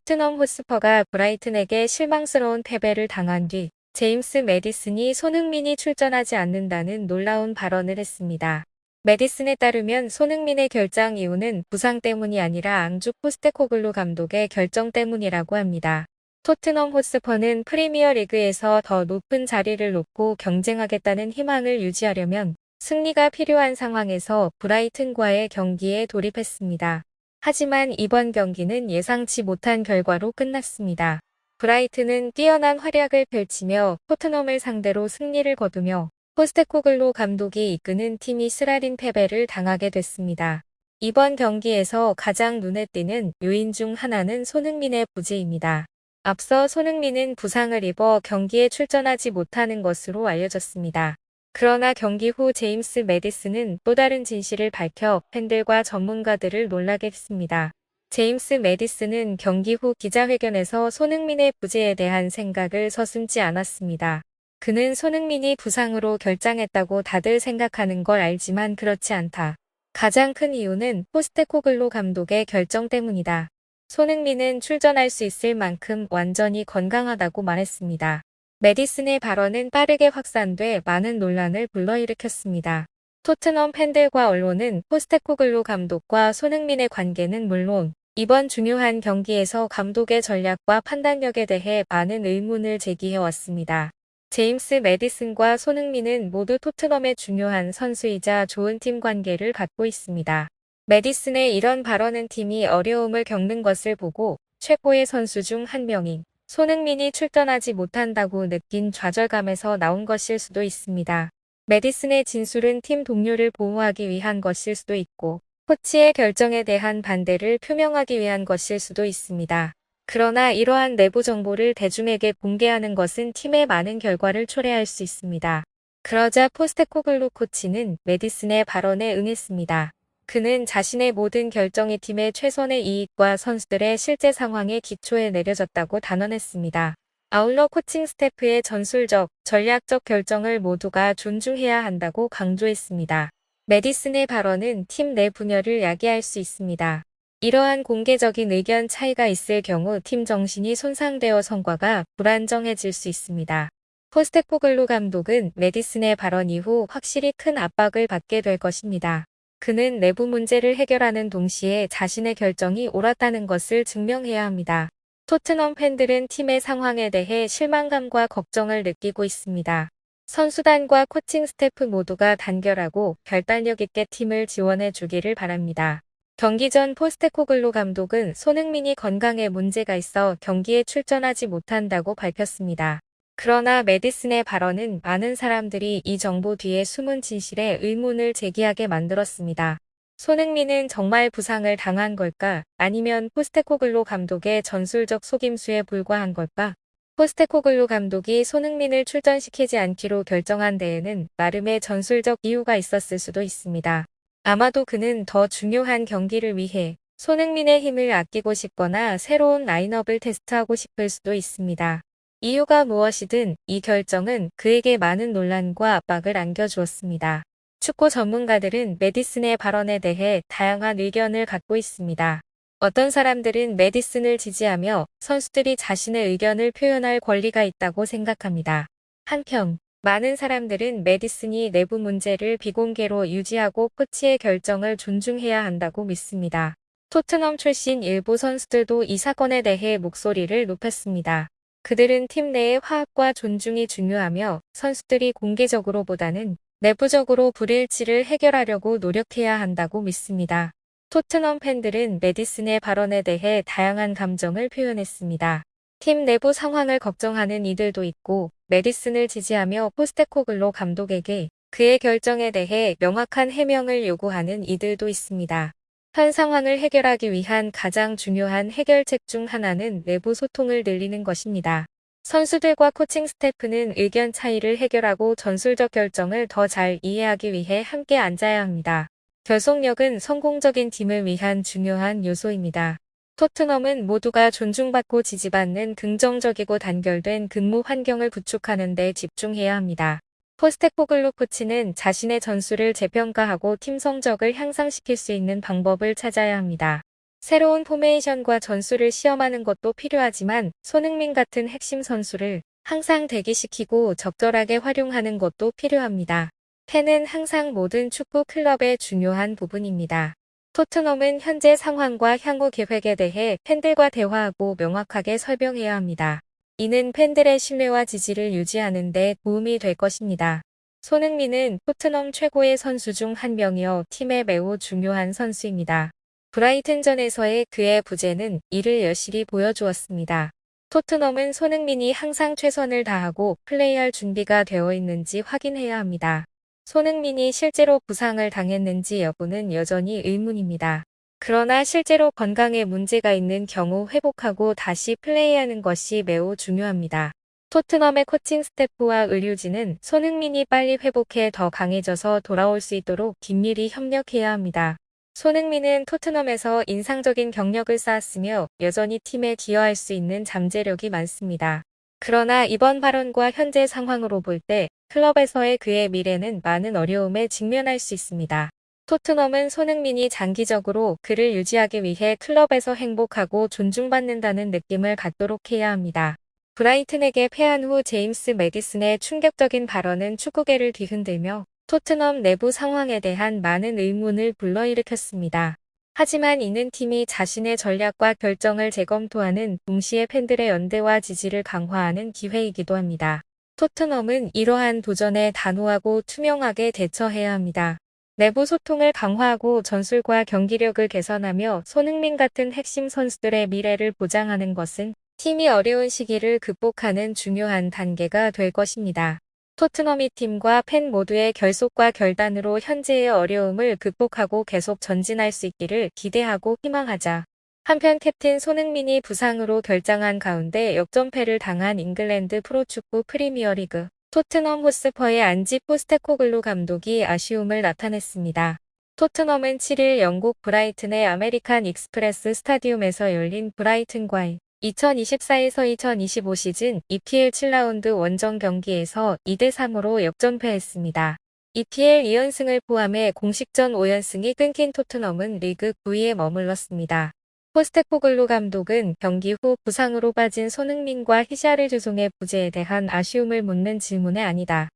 토트넘 호스퍼가 브라이튼에게 실망스러운 패배를 당한 뒤 제임스 매디슨이 손흥민이 출전하지 않는다는 놀라운 발언을 했습니다. 매디슨에 따르면 손흥민의 결장 이유는 부상 때문이 아니라 앙주 포스테코글루 감독의 결정 때문이라고 합니다. 토트넘 호스퍼는 프리미어리그에서 더 높은 자리를 놓고 경쟁하겠다는 희망을 유지하려면 승리가 필요한 상황에서 브라이튼과의 경기에 돌입했습니다. 하지만 이번 경기는 예상치 못한 결과로 끝났습니다. 브라이튼은 뛰어난 활약을 펼치며 토트넘을 상대로 승리를 거두며 포스테코글로 감독이 이끄는 팀이 쓰라린 패배를 당하게 됐습니다. 이번 경기에서 가장 눈에 띄는 요인 중 하나는 손흥민의 부재입니다. 앞서 손흥민은 부상을 입어 경기에 출전하지 못하는 것으로 알려졌습니다. 그러나 경기 후 제임스 매디슨은 또 다른 진실을 밝혀 팬들과 전문가들을 놀라게 했습니다. 제임스 매디슨은 경기 후 기자회견에서 손흥민의 부재에 대한 생각을 서슴지 않았습니다. 그는 손흥민이 부상으로 결장했다고 다들 생각하는 걸 알지만 그렇지 않다. 가장 큰 이유는 포스테코글로 감독의 결정 때문이다. 손흥민은 출전할 수 있을 만큼 완전히 건강하다고 말했습니다. 매디슨의 발언은 빠르게 확산돼 많은 논란을 불러일으켰습니다. 토트넘 팬들과 언론은 포스테코글로 감독과 손흥민의 관계는 물론 이번 중요한 경기에서 감독의 전략과 판단력에 대해 많은 의문을 제기해왔습니다. 제임스 매디슨과 손흥민은 모두 토트넘의 중요한 선수이자 좋은 팀 관계를 갖고 있습니다. 매디슨의 이런 발언은 팀이 어려움을 겪는 것을 보고 최고의 선수 중 한 명인 손흥민이 출전하지 못한다고 느낀 좌절감에서 나온 것일 수도 있습니다. 매디슨의 진술은 팀 동료를 보호하기 위한 것일 수도 있고 코치의 결정에 대한 반대를 표명하기 위한 것일 수도 있습니다. 그러나 이러한 내부 정보를 대중에게 공개하는 것은 팀의 많은 결과를 초래할 수 있습니다. 그러자 포스테코글루 코치는 매디슨의 발언에 응했습니다. 그는 자신의 모든 결정이 팀의 최선의 이익과 선수들의 실제 상황에 기초해 내려졌다고 단언했습니다. 아울러 코칭 스태프의 전술적, 전략적 결정을 모두가 존중해야 한다고 강조했습니다. 매디슨의 발언은 팀 내 분열을 야기할 수 있습니다. 이러한 공개적인 의견 차이가 있을 경우 팀 정신이 손상되어 성과가 불안정해질 수 있습니다. 포스테코글루 감독은 매디슨의 발언 이후 확실히 큰 압박을 받게 될 것입니다. 그는 내부 문제를 해결하는 동시에 자신의 결정이 옳았다는 것을 증명해야 합니다. 토트넘 팬들은 팀의 상황에 대해 실망감과 걱정을 느끼고 있습니다. 선수단과 코칭 스태프 모두가 단결하고 결단력 있게 팀을 지원해 주기를 바랍니다. 경기 전 포스테코글루 감독은 손흥민이 건강에 문제가 있어 경기에 출전하지 못한다고 밝혔습니다. 그러나 매디슨의 발언은 많은 사람들이 이 정보 뒤에 숨은 진실에 의문을 제기하게 만들었습니다. 손흥민은 정말 부상을 당한 걸까? 아니면 포스테코글루 감독의 전술적 속임수에 불과한 걸까? 포스테코글루 감독이 손흥민을 출전시키지 않기로 결정한 데에는 나름의 전술적 이유가 있었을 수도 있습니다. 아마도 그는 더 중요한 경기를 위해 손흥민의 힘을 아끼고 싶거나 새로운 라인업을 테스트하고 싶을 수도 있습니다. 이유가 무엇이든 이 결정은 그에게 많은 논란과 압박을 안겨주었습니다. 축구 전문가들은 매디슨의 발언에 대해 다양한 의견을 갖고 있습니다. 어떤 사람들은 매디슨을 지지하며 선수들이 자신의 의견을 표현할 권리가 있다고 생각합니다. 한편 많은 사람들은 매디슨이 내부 문제를 비공개로 유지하고 코치의 결정을 존중해야 한다고 믿습니다. 토트넘 출신 일부 선수들도 이 사건에 대해 목소리를 높였습니다. 그들은 팀 내의 화합과 존중이 중요하며 선수들이 공개적으로보다는 내부적으로 불일치를 해결하려고 노력해야 한다고 믿습니다. 토트넘 팬들은 매디슨의 발언에 대해 다양한 감정을 표현했습니다. 팀 내부 상황을 걱정하는 이들도 있고 매디슨을 지지하며 포스테코글로 감독에게 그의 결정에 대해 명확한 해명을 요구하는 이들도 있습니다. 현 상황을 해결하기 위한 가장 중요한 해결책 중 하나는 내부 소통을 늘리는 것입니다. 선수들과 코칭 스태프는 의견 차이를 해결하고 전술적 결정을 더 잘 이해하기 위해 함께 앉아야 합니다. 결속력은 성공적인 팀을 위한 중요한 요소입니다. 토트넘은 모두가 존중받고 지지받는 긍정적이고 단결된 근무 환경을 구축하는 데 집중해야 합니다. 포스테코글루 코치는 자신의 전술을 재평가하고 팀 성적을 향상시킬 수 있는 방법을 찾아야 합니다. 새로운 포메이션과 전술을 시험하는 것도 필요하지만 손흥민 같은 핵심 선수를 항상 대기시키고 적절하게 활용하는 것도 필요합니다. 팬은 항상 모든 축구 클럽의 중요한 부분입니다. 토트넘은 현재 상황과 향후 계획에 대해 팬들과 대화하고 명확하게 설명해야 합니다. 이는 팬들의 신뢰와 지지를 유지하는 데 도움이 될 것입니다. 손흥민은 토트넘 최고의 선수 중 한 명이어 팀에 매우 중요한 선수입니다. 브라이튼전에서의 그의 부재는 이를 여실히 보여주었습니다. 토트넘은 손흥민이 항상 최선을 다하고 플레이할 준비가 되어 있는지 확인해야 합니다. 손흥민이 실제로 부상을 당했는지 여부는 여전히 의문입니다. 그러나 실제로 건강에 문제가 있는 경우 회복하고 다시 플레이하는 것이 매우 중요합니다. 토트넘의 코칭 스태프와 의료진은 손흥민이 빨리 회복해 더 강해져서 돌아올 수 있도록 긴밀히 협력해야 합니다. 손흥민은 토트넘에서 인상적인 경력을 쌓았으며 여전히 팀에 기여할 수 있는 잠재력이 많습니다. 그러나 이번 발언과 현재 상황으로 볼 때 클럽에서의 그의 미래는 많은 어려움에 직면할 수 있습니다. 토트넘은 손흥민이 장기적으로 그를 유지하기 위해 클럽에서 행복하고 존중받는다는 느낌을 갖도록 해야 합니다. 브라이튼에게 패한 후 제임스 매디슨의 충격적인 발언은 축구계를 뒤흔들며 토트넘 내부 상황에 대한 많은 의문을 불러일으켰습니다. 하지만 이는 팀이 자신의 전략과 결정을 재검토하는 동시에 팬들의 연대와 지지를 강화하는 기회이기도 합니다. 토트넘은 이러한 도전에 단호하고 투명하게 대처해야 합니다. 내부 소통을 강화하고 전술과 경기력을 개선하며 손흥민 같은 핵심 선수들의 미래를 보장하는 것은 팀이 어려운 시기를 극복하는 중요한 단계가 될 것입니다. 토트넘이 팀과 팬 모두의 결속과 결단으로 현재의 어려움을 극복하고 계속 전진할 수 있기를 기대하고 희망하자. 한편 캡틴 손흥민이 부상으로 결장한 가운데 역전패를 당한 잉글랜드 프로축구 프리미어리그 토트넘 호스퍼의 안지 포스테코글루 감독이 아쉬움을 나타냈습니다. 토트넘은 7일 영국 브라이튼의 아메리칸 익스프레스 스타디움에서 열린 브라이튼과의 2024에서 2025 시즌 EPL 7라운드 원정 경기에서 2대3으로 역전패했습니다. EPL 2연승을 포함해 공식전 5연승이 끊긴 토트넘은 리그 9위에 머물렀습니다. 포스테코글루 감독은 경기 후 부상으로 빠진 손흥민과 히샤르주송의 부재에 대한 아쉬움을 묻는 질문에 아니다.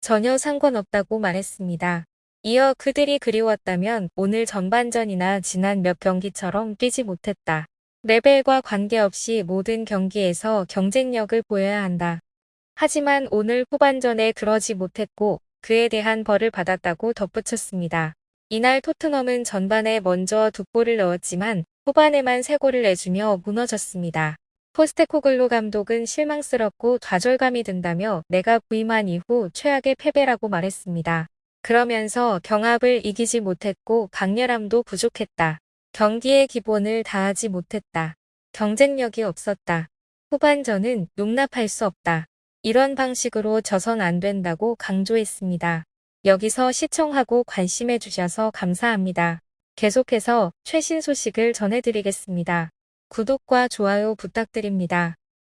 전혀 상관없다고 말했습니다. 이어 그들이 그리웠다면 오늘 전반전이나 지난 몇 경기처럼 뛰지 못했다. 레벨과 관계없이 모든 경기에서 경쟁력을 보여야 한다. 하지만 오늘 후반전에 그러지 못했고 그에 대한 벌을 받았다고 덧붙였습니다. 이날 토트넘은 전반에 먼저 2골을 넣었지만 후반에만 3골을 내주며 무너졌습니다. 포스테코글루 감독은 실망스럽고 좌절감이 든다며 내가 부임한 이후 최악의 패배라고 말했습니다. 그러면서 경합을 이기지 못했고 강렬함도 부족했다. 경기의 기본을 다하지 못했다. 경쟁력이 없었다. 후반전은 용납할 수 없다. 이런 방식으로 져선 안 된다고 강조했습니다. 여기서 시청하고 관심해 주셔서 감사합니다. 계속해서 최신 소식을 전해드리겠습니다. 구독과 좋아요 부탁드립니다.